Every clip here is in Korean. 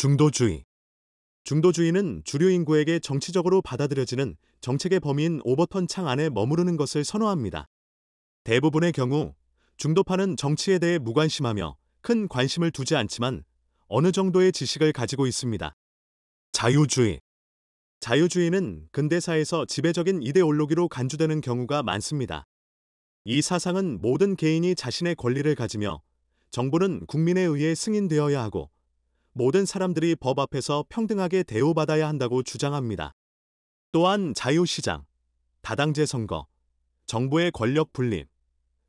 중도주의. 중도주의는 주류 인구에게 정치적으로 받아들여지는 정책의 범위인 오버턴 창 안에 머무르는 것을 선호합니다. 대부분의 경우 중도파는 정치에 대해 무관심하며 큰 관심을 두지 않지만 어느 정도의 지식을 가지고 있습니다. 자유주의. 자유주의는 근대사에서 지배적인 이데올로기로 간주되는 경우가 많습니다. 이 사상은 모든 개인이 자신의 권리를 가지며 정부는 국민에 의해 승인되어야 하고 모든 사람들이 법 앞에서 평등하게 대우받아야 한다고 주장합니다. 또한 자유시장, 다당제 선거, 정부의 권력 분립,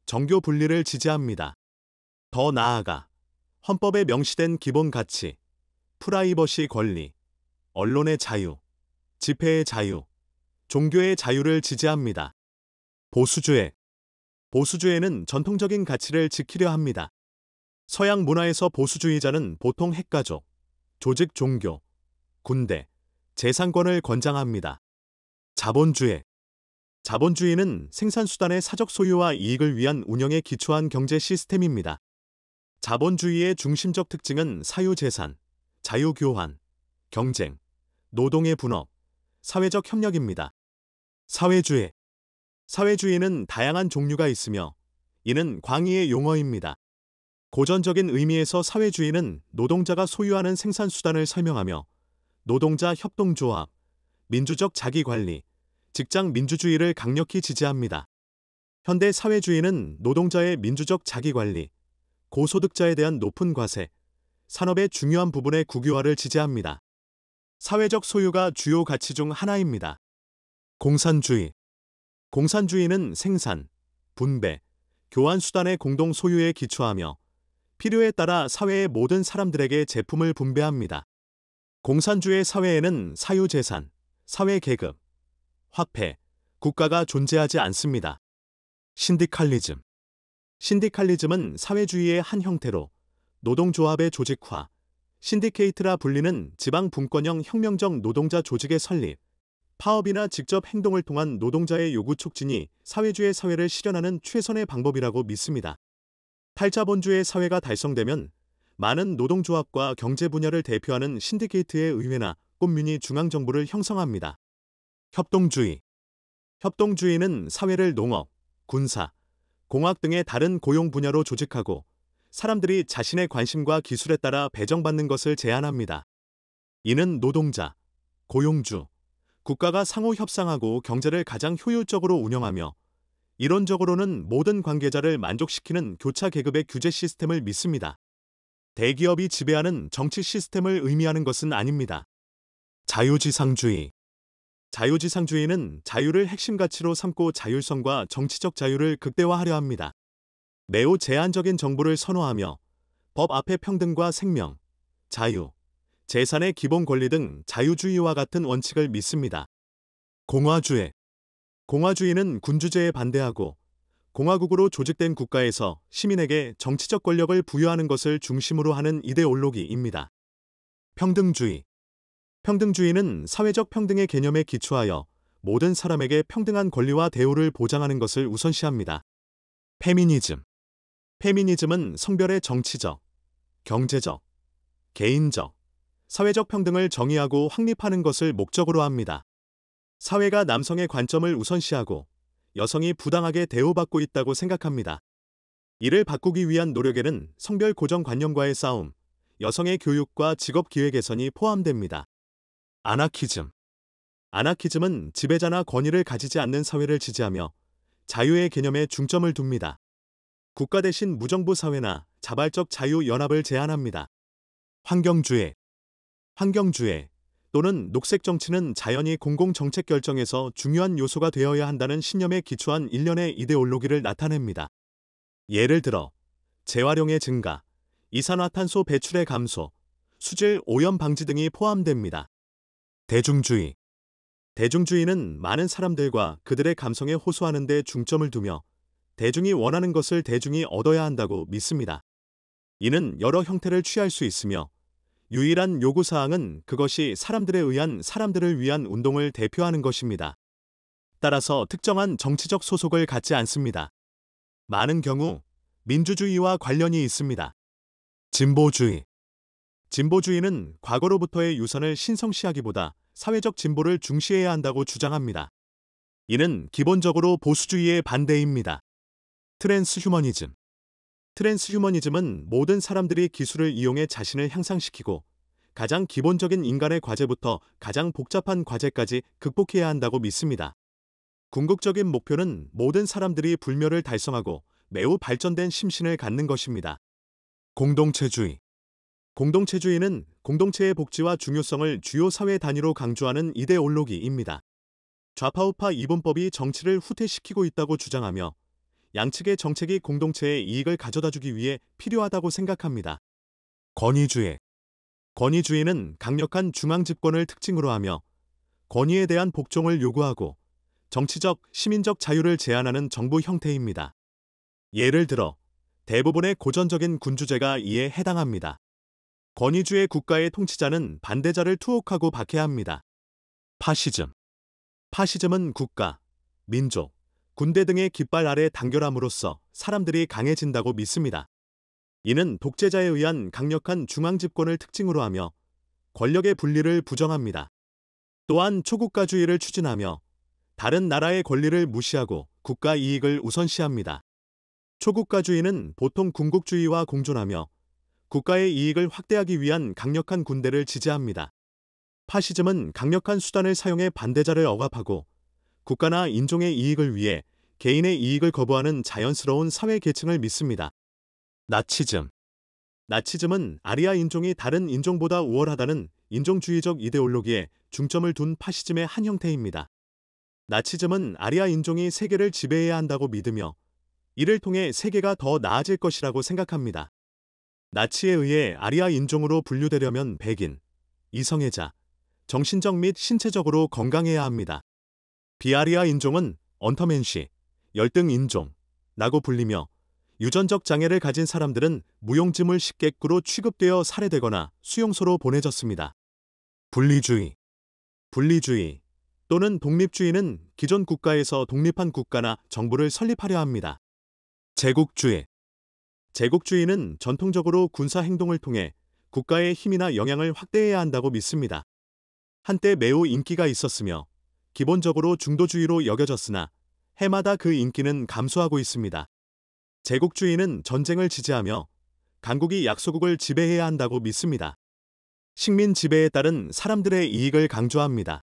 정교 분리를 지지합니다. 더 나아가 헌법에 명시된 기본 가치, 프라이버시 권리, 언론의 자유, 집회의 자유, 종교의 자유를 지지합니다. 보수주의. 보수주의는 전통적인 가치를 지키려 합니다. 서양 문화에서 보수주의자는 보통 핵가족, 조직 종교, 군대, 재산권을 권장합니다. 자본주의. 자본주의는 생산수단의 사적 소유와 이익을 위한 운영에 기초한 경제 시스템입니다. 자본주의의 중심적 특징은 사유재산, 자유교환, 경쟁, 노동의 분업, 사회적 협력입니다. 사회주의. 사회주의는 다양한 종류가 있으며 이는 광의의 용어입니다. 고전적인 의미에서 사회주의는 노동자가 소유하는 생산수단을 설명하며 노동자 협동조합, 민주적 자기관리, 직장 민주주의를 강력히 지지합니다. 현대 사회주의는 노동자의 민주적 자기관리, 고소득자에 대한 높은 과세, 산업의 중요한 부분의 국유화를 지지합니다. 사회적 소유가 주요 가치 중 하나입니다. 공산주의. 공산주의는 생산, 분배, 교환 수단의 공동 소유에 기초하며 필요에 따라 사회의 모든 사람들에게 제품을 분배합니다. 공산주의 사회에는 사유재산, 사회계급, 화폐, 국가가 존재하지 않습니다. 신디칼리즘. 신디칼리즘은 사회주의의 한 형태로 노동조합의 조직화, 신디케이트라 불리는 지방 분권형 혁명적 노동자 조직의 설립, 파업이나 직접 행동을 통한 노동자의 요구 촉진이 사회주의 사회를 실현하는 최선의 방법이라고 믿습니다. 탈자본주의 사회가 달성되면 많은 노동조합과 경제 분야를 대표하는 신디케이트의 의회나 꽃뮤니 중앙정부를 형성합니다. 협동주의. 협동주의는 사회를 농업, 군사, 공학 등의 다른 고용 분야로 조직하고 사람들이 자신의 관심과 기술에 따라 배정받는 것을 제한합니다. 이는 노동자, 고용주, 국가가 상호 협상하고 경제를 가장 효율적으로 운영하며 이론적으로는 모든 관계자를 만족시키는 교차 계급의 규제 시스템을 믿습니다. 대기업이 지배하는 정치 시스템을 의미하는 것은 아닙니다. 자유지상주의. 자유지상주의는 자유를 핵심 가치로 삼고 자율성과 정치적 자유를 극대화하려 합니다. 매우 제한적인 정부를 선호하며 법 앞의 평등과 생명, 자유, 재산의 기본 권리 등 자유주의와 같은 원칙을 믿습니다. 공화주의. 공화주의는 군주제에 반대하고 공화국으로 조직된 국가에서 시민에게 정치적 권력을 부여하는 것을 중심으로 하는 이데올로기입니다. 평등주의. 평등주의는 사회적 평등의 개념에 기초하여 모든 사람에게 평등한 권리와 대우를 보장하는 것을 우선시합니다. 페미니즘. 페미니즘은 성별의 정치적, 경제적, 개인적, 사회적 평등을 정의하고 확립하는 것을 목적으로 합니다. 사회가 남성의 관점을 우선시하고 여성이 부당하게 대우받고 있다고 생각합니다. 이를 바꾸기 위한 노력에는 성별 고정관념과의 싸움, 여성의 교육과 직업 기회 개선이 포함됩니다. 아나키즘. 아나키즘은 지배자나 권위를 가지지 않는 사회를 지지하며 자유의 개념에 중점을 둡니다. 국가 대신 무정부 사회나 자발적 자유연합을 제안합니다. 환경주의. 환경주의 또는 녹색 정치는 자연이 공공정책 결정에서 중요한 요소가 되어야 한다는 신념에 기초한 일련의 이데올로기를 나타냅니다. 예를 들어 재활용의 증가, 이산화탄소 배출의 감소, 수질 오염 방지 등이 포함됩니다. 대중주의. 대중주의는 많은 사람들과 그들의 감성에 호소하는 데 중점을 두며 대중이 원하는 것을 대중이 얻어야 한다고 믿습니다. 이는 여러 형태를 취할 수 있으며 유일한 요구사항은 그것이 사람들에 의한 사람들을 위한 운동을 대표하는 것입니다. 따라서 특정한 정치적 소속을 갖지 않습니다. 많은 경우 민주주의와 관련이 있습니다. 진보주의. 진보주의는 과거로부터의 유산을 신성시하기보다 사회적 진보를 중시해야 한다고 주장합니다. 이는 기본적으로 보수주의의 반대입니다. 트랜스휴머니즘. 트랜스휴머니즘은 모든 사람들이 기술을 이용해 자신을 향상시키고 가장 기본적인 인간의 과제부터 가장 복잡한 과제까지 극복해야 한다고 믿습니다. 궁극적인 목표는 모든 사람들이 불멸을 달성하고 매우 발전된 심신을 갖는 것입니다. 공동체주의. 공동체주의는 공동체의 복지와 중요성을 주요 사회 단위로 강조하는 이데올로기입니다. 좌파우파 이분법이 정치를 후퇴시키고 있다고 주장하며 양측의 정책이 공동체의 이익을 가져다주기 위해 필요하다고 생각합니다. 권위주의. 권위주의는 강력한 중앙집권을 특징으로 하며 권위에 대한 복종을 요구하고 정치적, 시민적 자유를 제한하는 정부 형태입니다. 예를 들어 대부분의 고전적인 군주제가 이에 해당합니다. 권위주의 국가의 통치자는 반대자를 투옥하고 박해합니다. 파시즘. 파시즘은 국가, 민족, 군대 등의 깃발 아래 단결함으로써 사람들이 강해진다고 믿습니다. 이는 독재자에 의한 강력한 중앙집권을 특징으로 하며 권력의 분리를 부정합니다. 또한 초국가주의를 추진하며 다른 나라의 권리를 무시하고 국가 이익을 우선시합니다. 초국가주의는 보통 군국주의와 공존하며 국가의 이익을 확대하기 위한 강력한 군대를 지지합니다. 파시즘은 강력한 수단을 사용해 반대자를 억압하고 국가나 인종의 이익을 위해 개인의 이익을 거부하는 자연스러운 사회 계층을 믿습니다. 나치즘. 나치즘은 아리아 인종이 다른 인종보다 우월하다는 인종주의적 이데올로기에 중점을 둔 파시즘의 한 형태입니다. 나치즘은 아리아 인종이 세계를 지배해야 한다고 믿으며 이를 통해 세계가 더 나아질 것이라고 생각합니다. 나치에 의해 아리아 인종으로 분류되려면 백인, 이성애자, 정신적 및 신체적으로 건강해야 합니다. 비아리아 인종은 언터맨시, 열등 인종라고 불리며 유전적 장애를 가진 사람들은 무용지물 식객구로 취급되어 살해되거나 수용소로 보내졌습니다. 분리주의. 분리주의 또는 독립주의는 기존 국가에서 독립한 국가나 정부를 설립하려 합니다. 제국주의. 제국주의는 전통적으로 군사 행동을 통해 국가의 힘이나 영향을 확대해야 한다고 믿습니다. 한때 매우 인기가 있었으며 기본적으로 중도주의로 여겨졌으나 해마다 그 인기는 감소하고 있습니다. 제국주의는 전쟁을 지지하며 강국이 약소국을 지배해야 한다고 믿습니다. 식민 지배에 따른 사람들의 이익을 강조합니다.